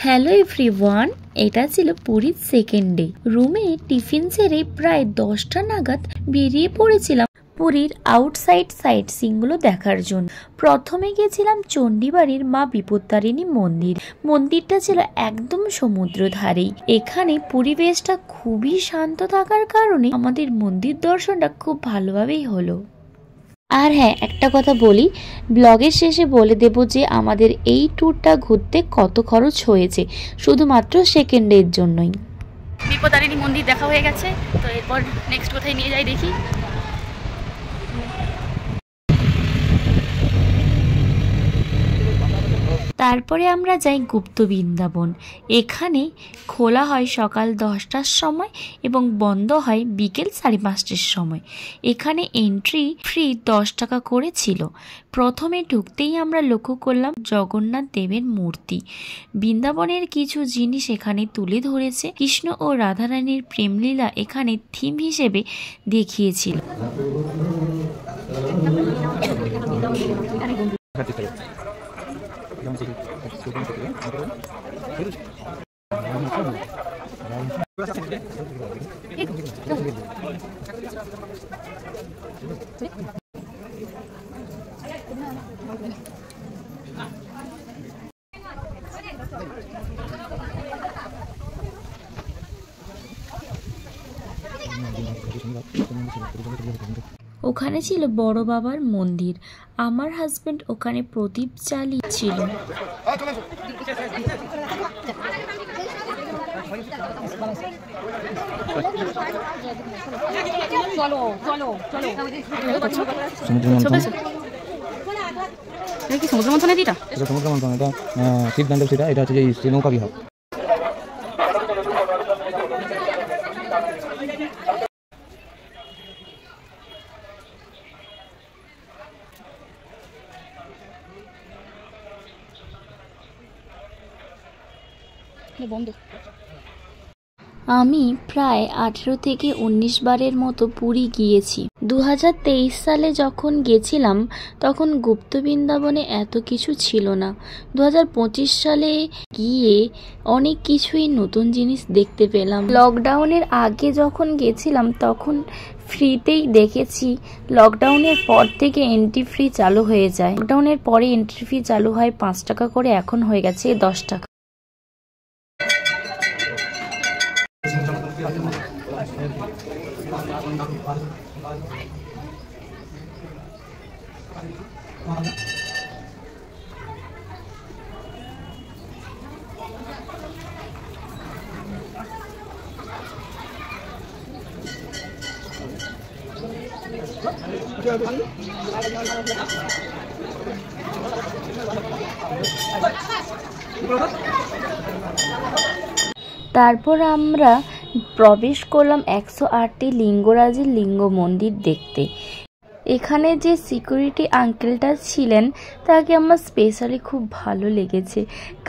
Hello everyone, এটা ছিল পুরীর সেকেন্ড ডে। রুমে টিফিন সেরে প্রায় 10টা নাগাদ বেরিয়ে পড়েছিলাম পুরীর আউটসাইড সাইট সিনগুলো দেখার জন্য। প্রথমে গেছিলাম চণ্ডীবাড়ির মা বিপত্তারিণী মন্দির। মন্দিরটা ছিল একদম সমুদ্র ধারেই। এখানে পরিবেশটা খুবই শান্ত থাকার কারণে আমাদের মন্দির দর্শনটা খুব ভালোভাবেই হলো। আর হ্যাঁ, একটা কথা বলি, ব্লগের শেষে বলে দেব যে আমাদের এই ট্যুরটা ঘুরতে কত খরচ হয়েছে, শুধুমাত্র সেকেন্ড ডের জন্যই। বিপত্তারিণী মন্দির দেখা হয়ে গেছে, তো এরপর নেক্সট কোথায় নিয়ে যাই দেখি। তারপরে আমরা যাই গুপ্ত বৃন্দাবন। এখানে খোলা হয় সকাল 10টার সময় এবং বন্ধ হয় বিকেল 5:30টার সময়। এখানে এন্ট্রি ফ্রি 10 টাকা করে ছিল। প্রথমে ঢুকতেই আমরা লক্ষ্য করলাম জগন্নাথ দেবের মূর্তি। বৃন্দাবনের কিছু জিনিস এখানে তুলে ধরেছে। কৃষ্ণ ও রাধারানীর প্রেমলীলা এখানে থিম হিসেবে দেখিয়েছিল। ওখানে ছিল বড় বাবার মন্দির। আমার হাজবেন্ড ওখানে প্রদীপ জ্বালিয়েছিল। সমুদ্র মন্থন এটা সিদ্ধান্ত সেটা, এটা হচ্ছে যে নৌকা বিহার। আমি প্রায় 18 থেকে 19 বারের মতো পুরী গিয়েছি। 2023 সালে যখন গেছিলাম তখন গুপ্ত বৃন্দাবনে এত কিছু ছিল না। 2025 সালে গিয়ে অনেক কিছুই নতুন জিনিস দেখতে পেলাম। লকডাউনের আগে যখন গেছিলাম তখন ফ্রিতেই দেখেছি। লকডাউনের পর থেকে এন্ট্রি ফ্রি চালু হয়ে যায়। লকডাউনের পরে এন্ট্রি ফি চালু হয় 5 টাকা করে, এখন হয়ে গেছে 10 টাকা। তারপর আমরা প্রবেশ করলাম 108টি লিঙ্গরাজের লিঙ্গ মন্দির দেখতে। এখানে যে সিকিউরিটি আঙ্কেলটা ছিলেন তাকে আমার স্পেশালি খুব ভালো লেগেছে,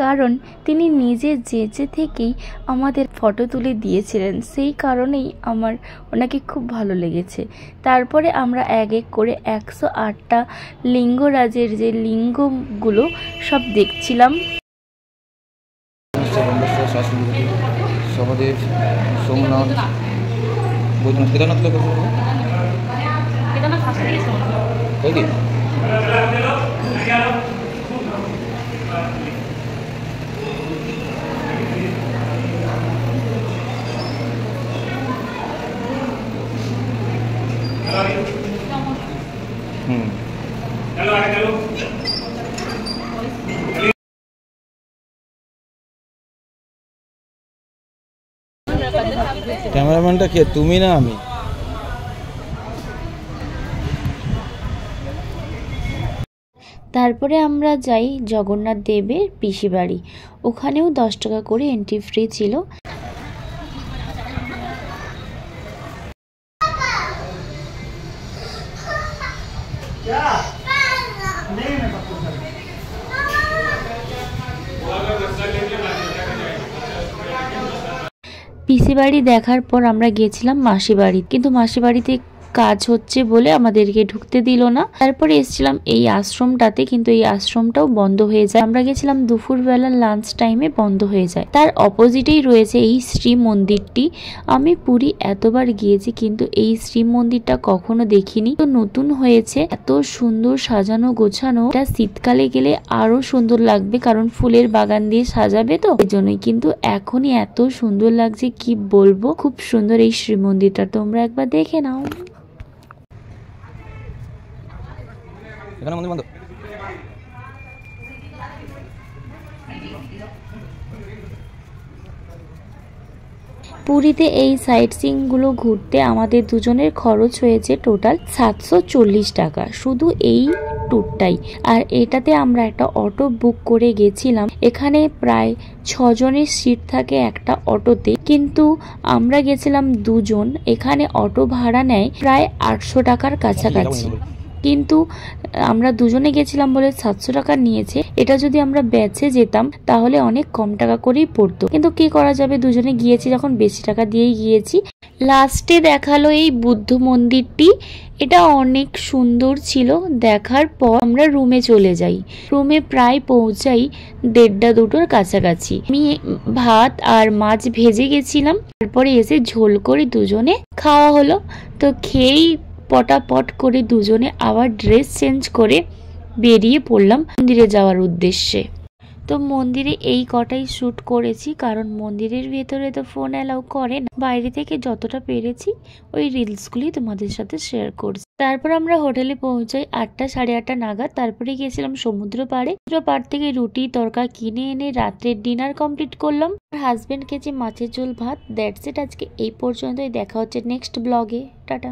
কারণ তিনি নিজে যেচে থেকেই আমাদের ফটো তুলে দিয়েছিলেন। সেই কারণেই আমার ওনাকে খুব ভালো লেগেছে। তারপরে আমরা এক এক করে 108টা লিঙ্গরাজের যে লিঙ্গগুলো সব দেখছিলাম। সহদেব, সোমনাথ, বৈদ্যনাথ, কেদারনাথ লোক ক্যামেরাম্যানটা কে, তুমি না আমি? তারপরে আমরা যাই জগন্নাথ দেবের পিসি বাড়ি। ওখানেও 10 টাকা করে এন্ট্রি ফ্রি ছিল। পিসি বাড়ি দেখার পর আমরা গেছিলাম মাসি বাড়ি, কিন্তু মাসি বাড়িতে কাজ হচ্ছে বলে আমাদেরকে ঢুকতে দিল না। তারপরে এসেছিলাম এই আশ্রমটাতে, কিন্তু এই আশ্রমটাও বন্ধ হয়ে যায়। আমরা গেছিলাম দুপুরবেলা লাঞ্চ টাইমে, বন্ধ হয়ে যায়। তার অপোজিটেই রয়েছে এই শ্রী মন্দিরটি। আমি পুরী এতবার গিয়েছি কিন্তু এই শ্রী মন্দিরটা কখনো দেখিনি, তো নতুন হয়েছে, এত সুন্দর সাজানো গোছানো। এটা শীতকালে গেলে আরো সুন্দর লাগবে, কারণ ফুলের বাগান দিয়ে সাজাবে, তো এই জন্যই। কিন্তু এখনই এত সুন্দর লাগছে কি বলবো, খুব সুন্দর এই শ্রী মন্দিরটা, তোমরা একবার দেখে নাও। এখানে মন্দির বন্ধ। পুরীতে এই সাইট সিইং গুলো ঘুরতে আমাদের দুজনের খরচ হয়েছে টোটাল 740 টাকা, শুধু এই ট্যুরটাই। আর এটাতে আমরা একটা অটো বুক করে গেছিলাম। এখানে প্রায় 6 জনের সিট থাকে একটা অটোতে, কিন্তু আমরা গেছিলাম 2 জন। এখানে অটো ভাড়া নেয় প্রায় 800 টাকার কাছাকাছি, কিন্তু আমরা দুজনে গেছিলাম বলে 700 টাকা নিয়েছে। এটা যদি আমরা ব্যাচে যেতাম তাহলে অনেক কম টাকা করেই পড়তো, কিন্তু কি করা যাবে, দুজনে গিয়েছি যখন বেশি টাকা দিয়েই গিয়েছি। লাস্টে দেখালো এই বুদ্ধ মন্দিরটি, এটা অনেক সুন্দর ছিল। দেখার পর আমরা রুমে চলে যাই। রুমে প্রায় পৌঁছাই 1:30-2টোর কাছাকাছি। আমি ভাত আর মাছ ভেজে গেছিলাম, তারপরে এসে ঝোল করে দুজনে খাওয়া হলো। তো খেয়েই পটাপট করে দুজনে আবার ড্রেস চেঞ্জ করে বেরিয়ে পড়লাম মন্দিরে যাওয়ার উদ্দেশ্যে। তো মন্দিরে এই কটাই শ্যুট করেছি, কারণ মন্দিরের ভেতরে তো ফোন অ্যালাউ করে না। বাইরে থেকে যতটা পেরেছি ওই রিলসগুলি তোমাদের সাথে শেয়ার করছি। তারপর আমরা হোটেলে পৌঁছাই 8টা 8:30 নাগাদ। তারপরে গিয়েছিলাম সমুদ্র পাড়ে। সমুদ্র পাড় থেকে রুটি তরকা কিনে এনে রাত্রের ডিনার কমপ্লিট করলাম। হাজবেন্ড খেয়েছে মাছের ঝোল ভাত। দ্যাটস ইট, আজকে এই পর্যন্তই। দেখা হচ্ছে নেক্সট ব্লগে। টাটা।